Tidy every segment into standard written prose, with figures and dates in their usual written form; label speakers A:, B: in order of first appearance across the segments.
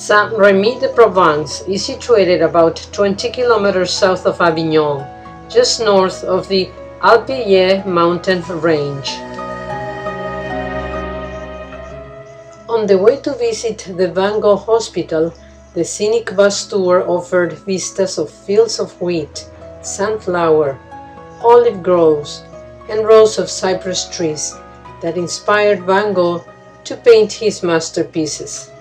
A: Saint-Remy de Provence is situated about 20 kilometers south of Avignon, just north of the Alpilles mountain range. On the way to visit the Van Gogh Hospital, the scenic bus tour offered vistas of fields of wheat, sunflower, olive groves, and rows of cypress trees that inspired Van Gogh to paint his masterpieces.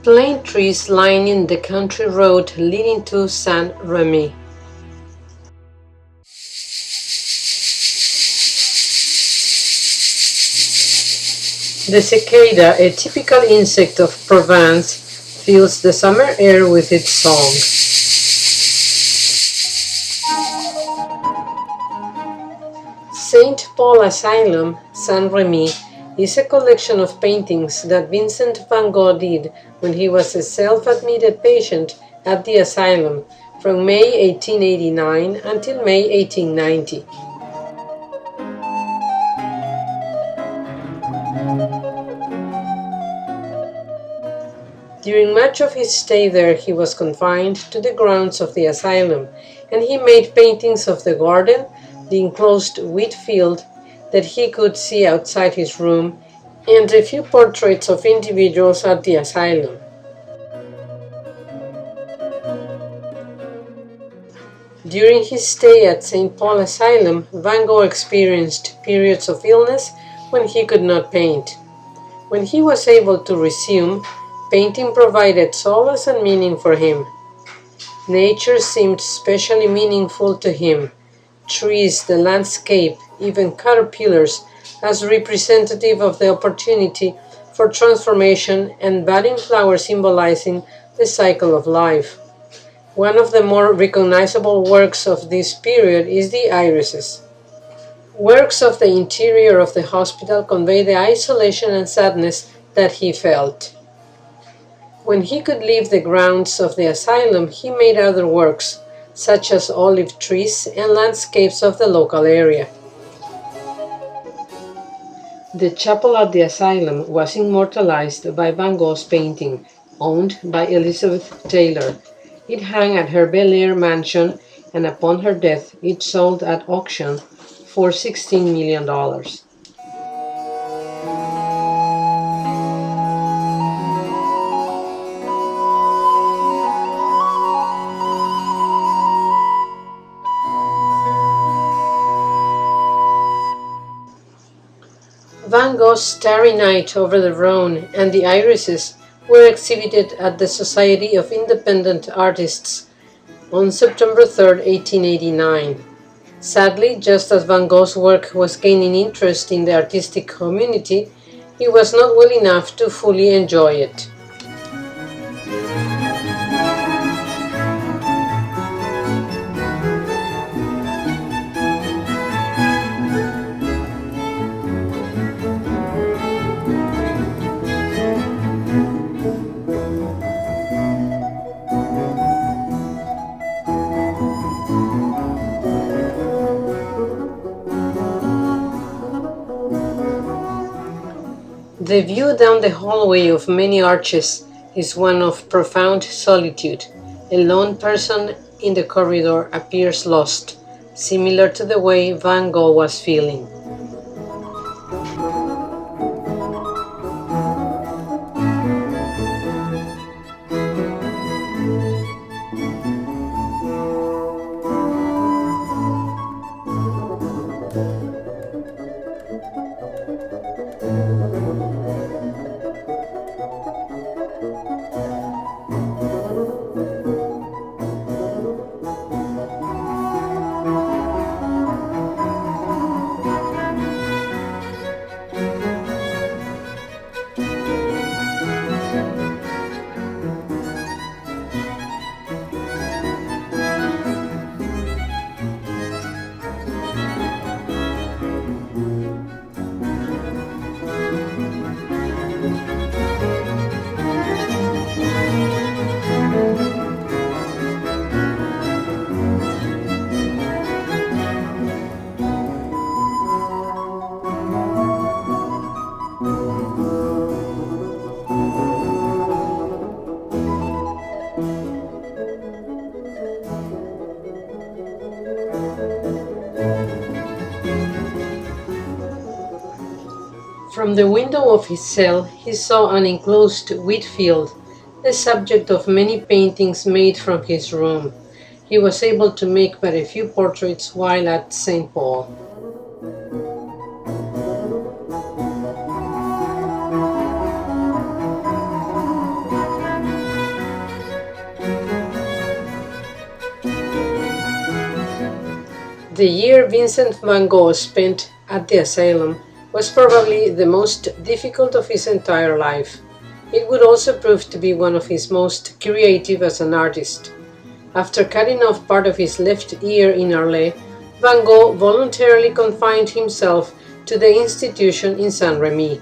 A: Plane trees lining the country road leading to Saint-Remy. The cicada, a typical insect of Provence, fills the summer air with its song. St. Paul Asylum, Saint-Remy, is a collection of paintings that Vincent van Gogh did when he was a self-admitted patient at the asylum from May 1889 until May 1890. During much of his stay there, he was confined to the grounds of the asylum, and he made paintings of the garden, the enclosed wheat field that he could see outside his room, and a few portraits of individuals at the asylum. During his stay at St. Paul Asylum, Van Gogh experienced periods of illness when he could not paint. When he was able to resume, painting provided solace and meaning for him. Nature seemed especially meaningful to him. Trees, the landscape, even caterpillars, as representative of the opportunity for transformation, and budding flowers symbolizing the cycle of life. One of the more recognizable works of this period is the irises. Works of the interior of the hospital convey the isolation and sadness that he felt. When he could leave the grounds of the asylum, he made other works, such as olive trees and landscapes of the local area. The chapel at the asylum was immortalized by Van Gogh's painting, owned by Elizabeth Taylor. It hung at her Bel Air mansion, and upon her death it sold at auction for $16 million. Van Gogh's Starry Night over the Rhone and the irises were exhibited at the Society of Independent Artists on September 3, 1889. Sadly, just as Van Gogh's work was gaining interest in the artistic community, he was not well enough to fully enjoy it. The view down the hallway of many arches is one of profound solitude. A lone person in the corridor appears lost, similar to the way Van Gogh was feeling. From the window of his cell he saw an enclosed wheat field, the subject of many paintings made from his room. He was able to make but a few portraits while at St. Paul. The year Vincent van Gogh spent at the asylum was probably the most difficult of his entire life. It would also prove to be one of his most creative as an artist. After cutting off part of his left ear in Arles, Van Gogh voluntarily confined himself to the institution in Saint Remy.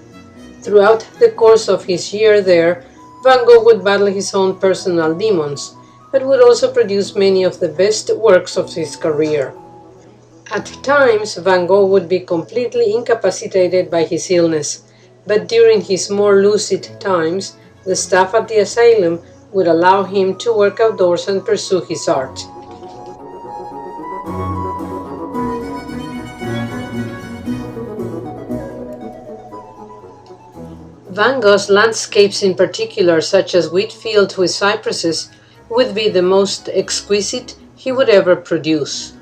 A: Throughout the course of his year there, Van Gogh would battle his own personal demons, but would also produce many of the best works of his career. At times, Van Gogh would be completely incapacitated by his illness, but during his more lucid times, the staff at the asylum would allow him to work outdoors and pursue his art. Van Gogh's landscapes in particular, such as wheat fields with cypresses, would be the most exquisite he would ever produce.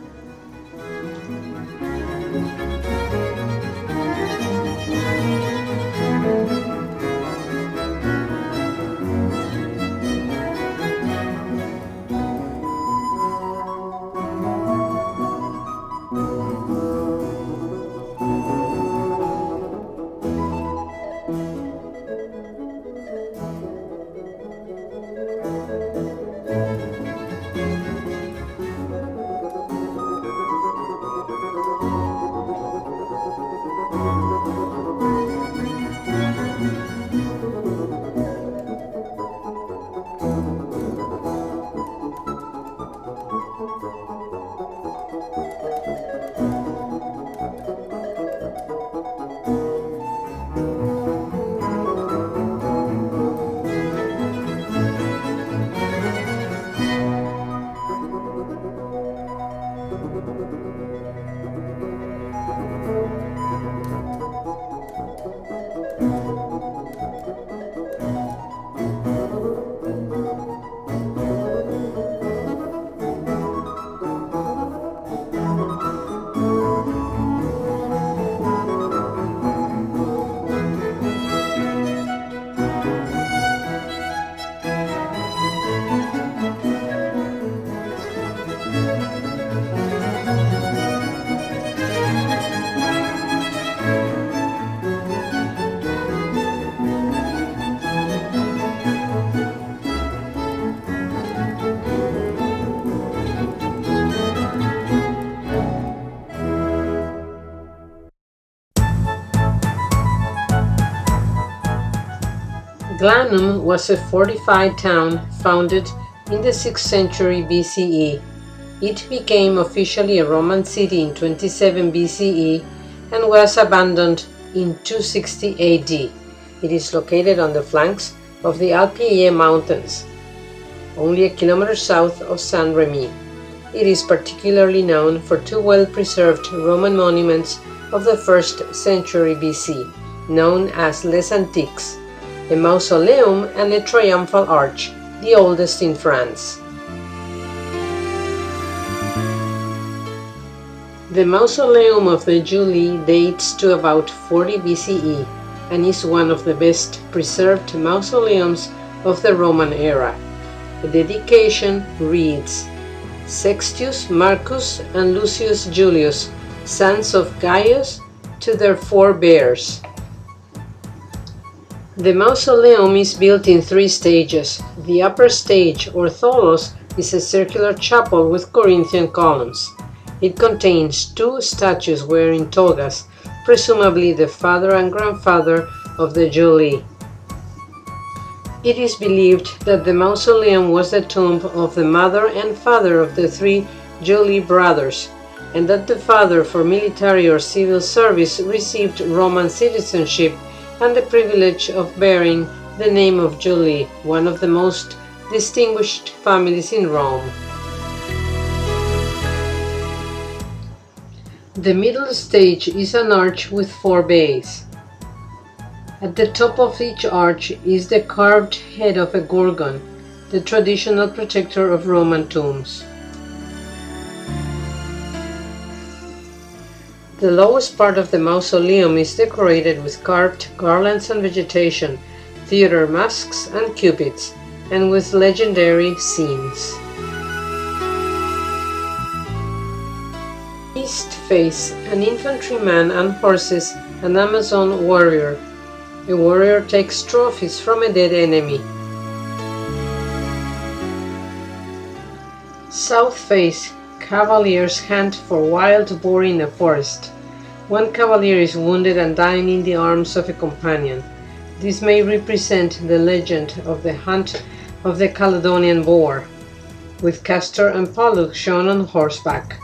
A: Glanum was a fortified town founded in the 6th century BCE. It became officially a Roman city in 27 BCE and was abandoned in 260 AD. It is located on the flanks of the Alpes Mountains, only a kilometer south of Saint Remy. It is particularly known for two well-preserved Roman monuments of the 1st century BC, known as Les Antiques, a mausoleum and a triumphal arch, the oldest in France. The mausoleum of the Julie dates to about 40 BCE and is one of the best preserved mausoleums of the Roman era. The dedication reads, Sextius, Marcus, and Lucius Julius, sons of Gaius, to their forebears. The mausoleum is built in 3 stages. The upper stage, or tholos, is a circular chapel with Corinthian columns. It contains 2 statues wearing togas, presumably the father and grandfather of the Julie. It is believed that the mausoleum was the tomb of the mother and father of the 3 Julie brothers, and that the father, for military or civil service, received Roman citizenship and the privilege of bearing the name of Julie, one of the most distinguished families in Rome. The middle stage is an arch with 4 bays. At the top of each arch is the carved head of a gorgon, the traditional protector of Roman tombs. The lowest part of the mausoleum is decorated with carved garlands and vegetation, theater masks and cupids, and with legendary scenes. East face, an infantryman and horses, an Amazon warrior. A warrior takes trophies from a dead enemy. South face, cavaliers hunt for wild boar in a forest. One cavalier is wounded and dying in the arms of a companion. This may represent the legend of the hunt of the Caledonian boar, with Castor and Pollux shown on horseback.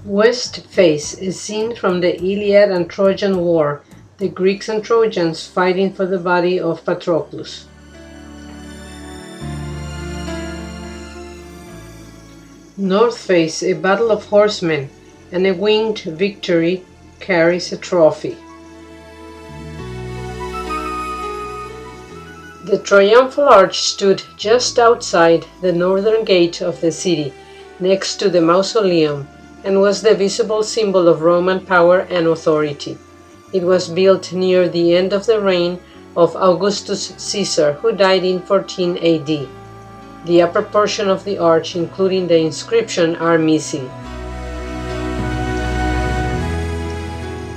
A: West face is seen from the Iliad and Trojan War, the Greeks and Trojans fighting for the body of Patroclus. North face, a battle of horsemen, and a winged victory carries a trophy. The triumphal arch stood just outside the northern gate of the city, next to the mausoleum, and was the visible symbol of Roman power and authority. It was built near the end of the reign of Augustus Caesar, who died in 14 AD. The upper portion of the arch, including the inscription, are missing.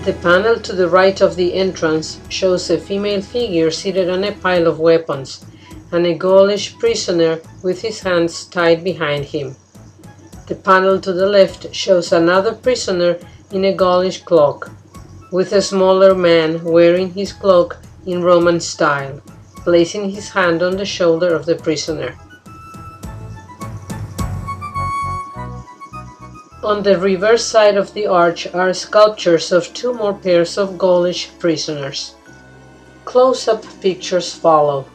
A: The panel to the right of the entrance shows a female figure seated on a pile of weapons, and a Gaulish prisoner with his hands tied behind him. The panel to the left shows another prisoner in a Gaulish cloak, with a smaller man wearing his cloak in Roman style, placing his hand on the shoulder of the prisoner. On the reverse side of the arch are sculptures of two more pairs of Gaulish prisoners. Close-up pictures follow.